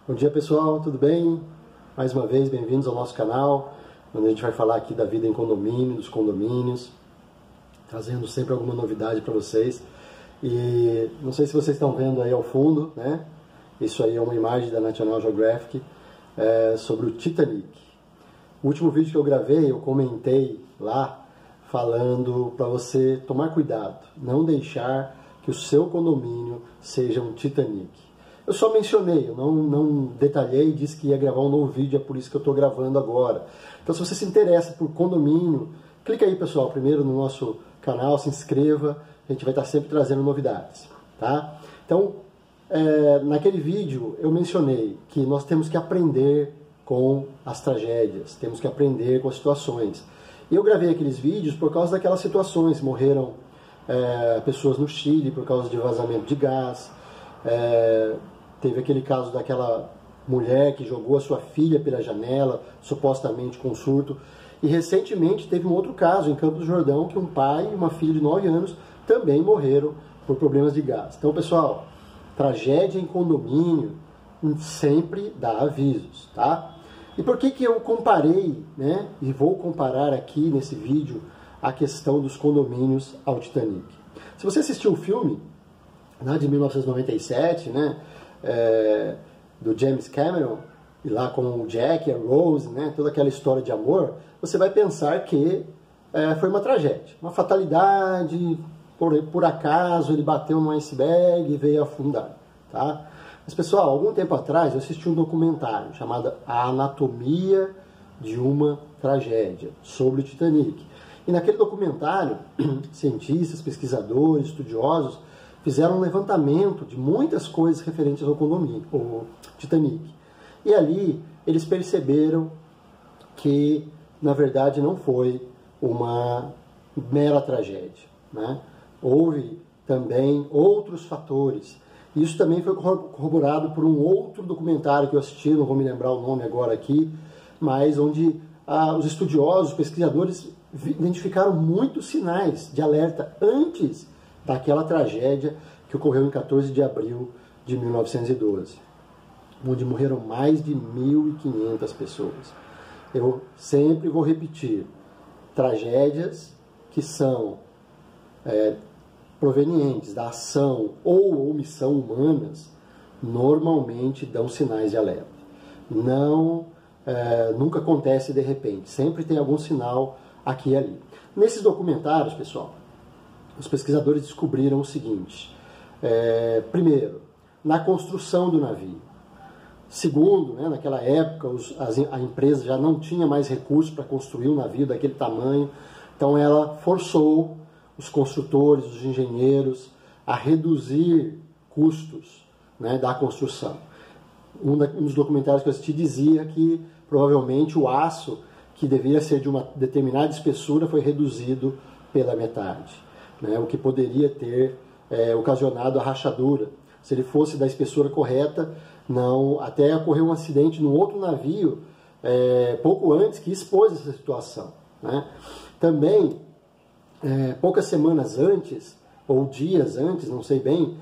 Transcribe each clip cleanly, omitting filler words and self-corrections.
Bom dia pessoal, tudo bem? Mais uma vez, bem-vindos ao nosso canal, onde a gente vai falar aqui da vida em condomínio, dos condomínios, trazendo sempre alguma novidade para vocês. E não sei se vocês estão vendo aí ao fundo, né? Isso aí é uma imagem da National Geographic sobre o Titanic. O último vídeo que eu gravei, eu comentei lá, falando para você tomar cuidado, não deixar que o seu condomínio seja um Titanic. Eu só mencionei, eu não detalhei, disse que ia gravar um novo vídeo, é por isso que eu estou gravando agora. Então se você se interessa por condomínio, clica aí pessoal, primeiro no nosso canal, se inscreva, a gente vai estar sempre trazendo novidades, tá? Então, naquele vídeo eu mencionei que nós temos que aprender com as tragédias, temos que aprender com as situações. E eu gravei aqueles vídeos por causa daquelas situações, morreram pessoas no Chile por causa de vazamento de gás, teve aquele caso daquela mulher que jogou a sua filha pela janela, supostamente com surto. E recentemente teve um outro caso em Campos do Jordão, que um pai e uma filha de 9 anos também morreram por problemas de gás. Então, pessoal, tragédia em condomínio sempre dá avisos, tá? E por que eu comparei, né, e vou comparar aqui nesse vídeo, a questão dos condomínios ao Titanic? Se você assistiu o filme, né, de 1997, né, do James Cameron, e lá com o Jack e a Rose, né, toda aquela história de amor, você vai pensar que foi uma tragédia, uma fatalidade, por acaso ele bateu num iceberg e veio afundar, tá? Mas pessoal, algum tempo atrás eu assisti um documentário chamado A Anatomia de uma Tragédia, sobre o Titanic. E naquele documentário, cientistas, pesquisadores, estudiosos, fizeram um levantamento de muitas coisas referentes ao condomínio, ao Titanic. E ali eles perceberam que, na verdade, não foi uma mera tragédia, né? Houve também outros fatores. Isso também foi corroborado por um outro documentário que eu assisti, não vou me lembrar o nome agora aqui, mas onde os estudiosos, os pesquisadores identificaram muitos sinais de alerta antes daquela tragédia que ocorreu em 14 de abril de 1912, onde morreram mais de 1.500 pessoas. Eu sempre vou repetir, tragédias que são provenientes da ação ou omissão humanas, normalmente dão sinais de alerta. Nunca acontece de repente, sempre tem algum sinal aqui e ali. Nesses documentários, pessoal, os pesquisadores descobriram o seguinte: primeiro, na construção do navio. Segundo, né, naquela época a empresa já não tinha mais recursos para construir um navio daquele tamanho, então ela forçou os construtores, os engenheiros a reduzir custos, né, da construção. Um dos documentários que eu assisti dizia que provavelmente o aço, que deveria ser de uma determinada espessura, foi reduzido pela metade, né, o que poderia ter ocasionado a rachadura. Se ele fosse da espessura correta, não, até ocorreu um acidente num outro navio pouco antes que expôs essa situação, né? Também, poucas semanas antes, ou dias antes, não sei bem,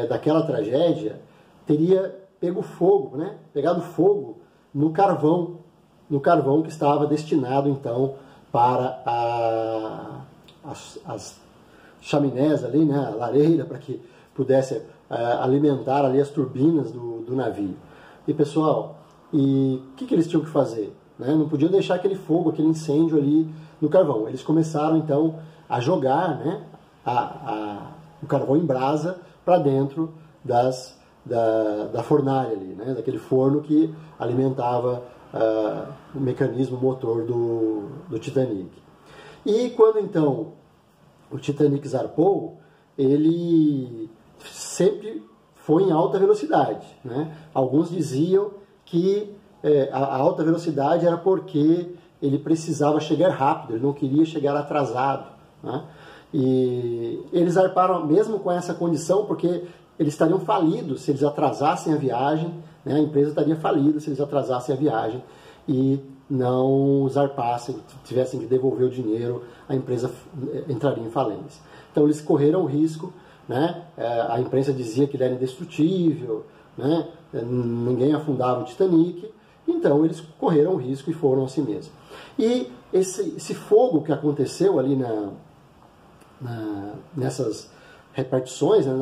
daquela tragédia, teria pegado fogo no carvão que estava destinado então para as chaminés ali, né, a lareira, para que pudesse alimentar ali as turbinas do navio. E pessoal, o que eles tinham que fazer? Né? Não podiam deixar aquele fogo, aquele incêndio ali no carvão. Eles começaram então a jogar, né, o carvão em brasa para dentro da fornalha ali, né, daquele forno que alimentava o mecanismo motor do Titanic. E quando então o Titanic zarpou, ele sempre foi em alta velocidade, né? Alguns diziam que a alta velocidade era porque ele precisava chegar rápido, ele não queria chegar atrasado, né? E eles zarparam mesmo com essa condição porque eles estariam falidos se eles atrasassem a viagem, né? A empresa estaria falida se eles atrasassem a viagem e não zarpassem, tivessem que devolver o dinheiro, a empresa entraria em falência. Então eles correram o risco, né? A imprensa dizia que ele era indestrutível, né? Ninguém afundava o Titanic, então eles correram o risco e foram assim mesmo. E esse fogo que aconteceu ali nessas repartições, né,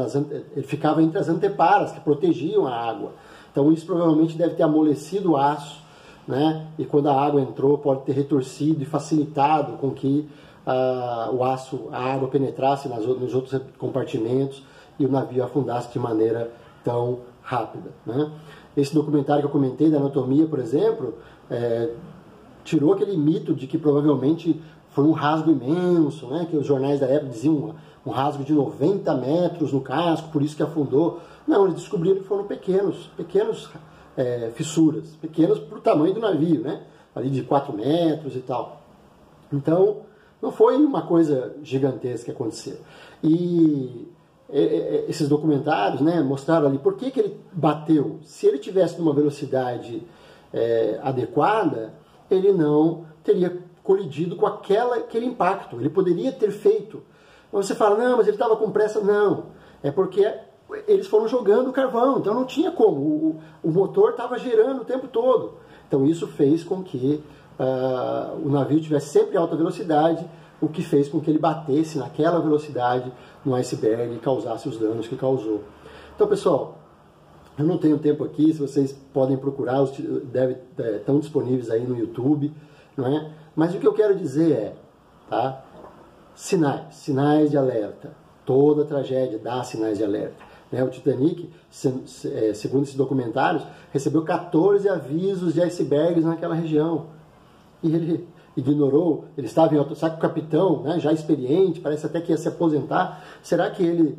ele ficava entre as anteparas que protegiam a água. Então isso provavelmente deve ter amolecido o aço, né? E quando a água entrou pode ter retorcido e facilitado com que a água penetrasse nos outros compartimentos e o navio afundasse de maneira tão rápida, né? Esse documentário que eu comentei da anatomia, por exemplo, tirou aquele mito de que provavelmente foi um rasgo imenso, né? Que os jornais da época diziam um rasgo de 90 metros no casco, por isso que afundou. Não, eles descobriram que foram pequenos fissuras, pequenos para o tamanho do navio, né? Ali de 4 metros e tal. Então, não foi uma coisa gigantesca que aconteceu. E esses documentários, né, mostraram ali por que ele bateu. Se ele tivesse numa velocidade adequada, ele não teria colidido com aquele impacto. Ele poderia ter feito. Mas você fala, não, mas ele estava com pressa. Não, é porque eles foram jogando carvão, então não tinha como. O motor estava girando o tempo todo. Então isso fez com que o navio tivesse sempre alta velocidade, o que fez com que ele batesse naquela velocidade no iceberg e causasse os danos que causou. Então, pessoal, eu não tenho tempo aqui, se vocês podem procurar, estão disponíveis aí no YouTube, não é? Mas o que eu quero dizer tá? Sinais de alerta. Toda tragédia dá sinais de alerta. Né? O Titanic, segundo esses documentários, recebeu 14 avisos de icebergs naquela região. E ele ignorou, ele estava em alto, sabe, o capitão, né, já experiente, parece até que ia se aposentar. Será que ele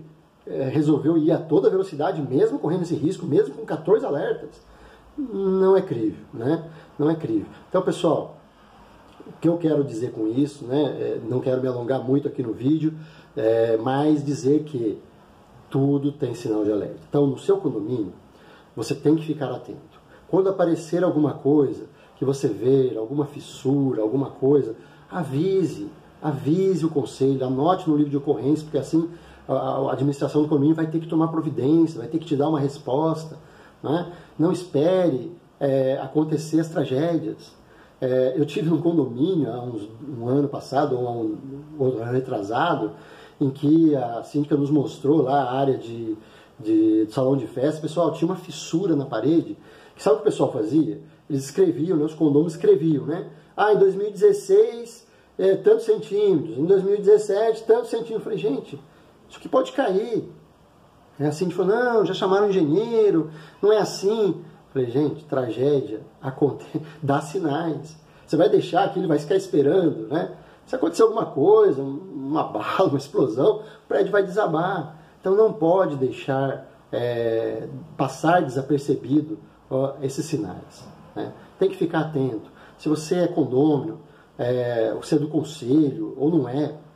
resolveu ir a toda velocidade, mesmo correndo esse risco, mesmo com 14 alertas? Não é crível, né? Não é crível. Então, pessoal, o que eu quero dizer com isso, né, não quero me alongar muito aqui no vídeo, mas dizer que tudo tem sinal de alerta. Então, no seu condomínio, você tem que ficar atento. Quando aparecer alguma coisa que você vê, alguma fissura, alguma coisa, avise o conselho, anote no livro de ocorrência, porque assim a administração do condomínio vai ter que tomar providência, vai ter que te dar uma resposta, né? Não espere acontecer as tragédias. Eu tive num condomínio há um ano passado, ou um ano retrasado, em que a síndica nos mostrou lá a área de salão de festa. Pessoal, tinha uma fissura na parede, que sabe o que o pessoal fazia? Eles escreviam, né, os condôminos escreviam, né? Em 2016, tantos centímetros, em 2017, tantos centímetros. Eu falei, gente, isso aqui pode cair. A síndica falou, não, já chamaram o engenheiro, não é assim. Eu falei, gente, tragédia acontece, dá sinais. Você vai deixar aqui, ele vai ficar esperando, né? Se acontecer alguma coisa, uma bala, uma explosão, o prédio vai desabar. Então não pode deixar passar desapercebido esses sinais, né? Tem que ficar atento. Se você é condômino, você é do conselho ou não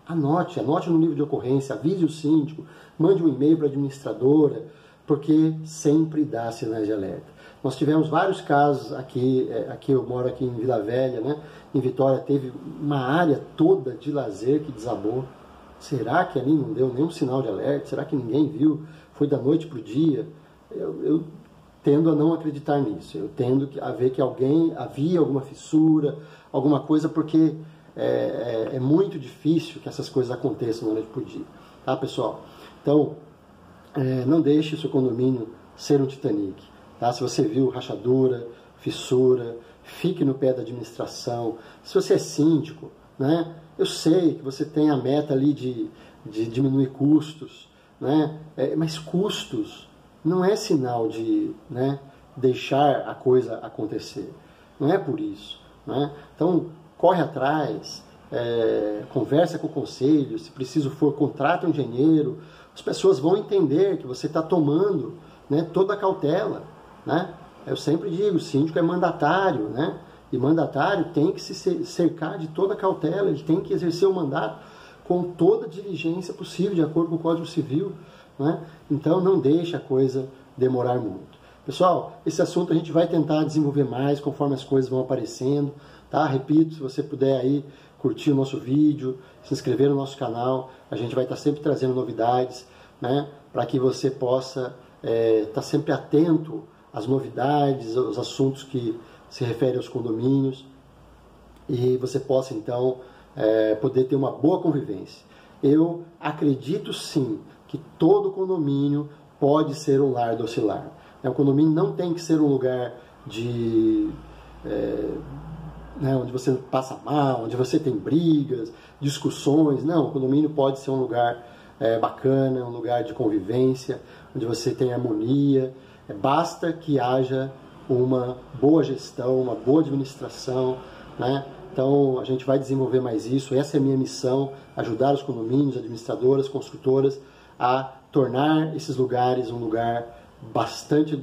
anote no livro de ocorrência, avise o síndico, mande um e-mail para a administradora, porque sempre dá sinais de alerta. Nós tivemos vários casos aqui eu moro aqui em Vila Velha, né? Em Vitória teve uma área toda de lazer que desabou. Será que ali não deu nenhum sinal de alerta? Será que ninguém viu? Foi da noite para o dia? Eu tendo a não acreditar nisso. Eu tendo a ver que havia alguma fissura, alguma coisa, porque é muito difícil que essas coisas aconteçam da noite para o dia. Tá, pessoal? Então, não deixe o seu condomínio ser um Titanic. Tá? Se você viu rachadura, fissura, fique no pé da administração. Se você é síndico, né? Eu sei que você tem a meta ali de diminuir custos, né? Mas custos não é sinal de, né, deixar a coisa acontecer. Não é por isso, né? Então, corre atrás, conversa com o conselho, se preciso for, contrata um engenheiro. As pessoas vão entender que você está tomando, né, toda a cautela, né? Eu sempre digo, o síndico é mandatário, né? E mandatário tem que se cercar de toda a cautela, ele tem que exercer o mandato com toda a diligência possível, de acordo com o Código Civil, né? Então não deixe a coisa demorar muito. Pessoal, esse assunto a gente vai tentar desenvolver mais conforme as coisas vão aparecendo, tá? Repito, se você puder aí curtir o nosso vídeo, se inscrever no nosso canal, a gente vai estar sempre trazendo novidades, né? Para que você possa estar sempre atento às novidades, aos assuntos que se referem aos condomínios, e você possa então poder ter uma boa convivência. Eu acredito sim que todo condomínio pode ser um lar docilar. O condomínio não tem que ser um lugar onde você passa mal, onde você tem brigas, discussões. Não, o condomínio pode ser um lugar bacana, um lugar de convivência, onde você tem harmonia. Basta que haja uma boa gestão, uma boa administração, né? Então a gente vai desenvolver mais isso. Essa é a minha missão, ajudar os condomínios, administradoras, construtoras a tornar esses lugares um lugar bastante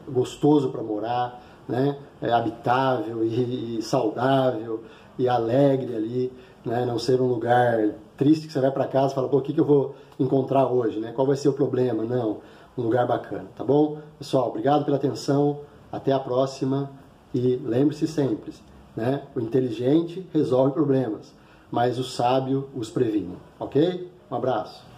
gostoso para morar, né? Habitável e saudável e alegre ali, né? Não ser um lugar triste que você vai para casa e fala, pô, o que eu vou encontrar hoje, né? Qual vai ser o problema? Não, um lugar bacana, tá bom? Pessoal, obrigado pela atenção, até a próxima e lembre-se sempre, né? O inteligente resolve problemas, mas o sábio os previne, ok? Um abraço.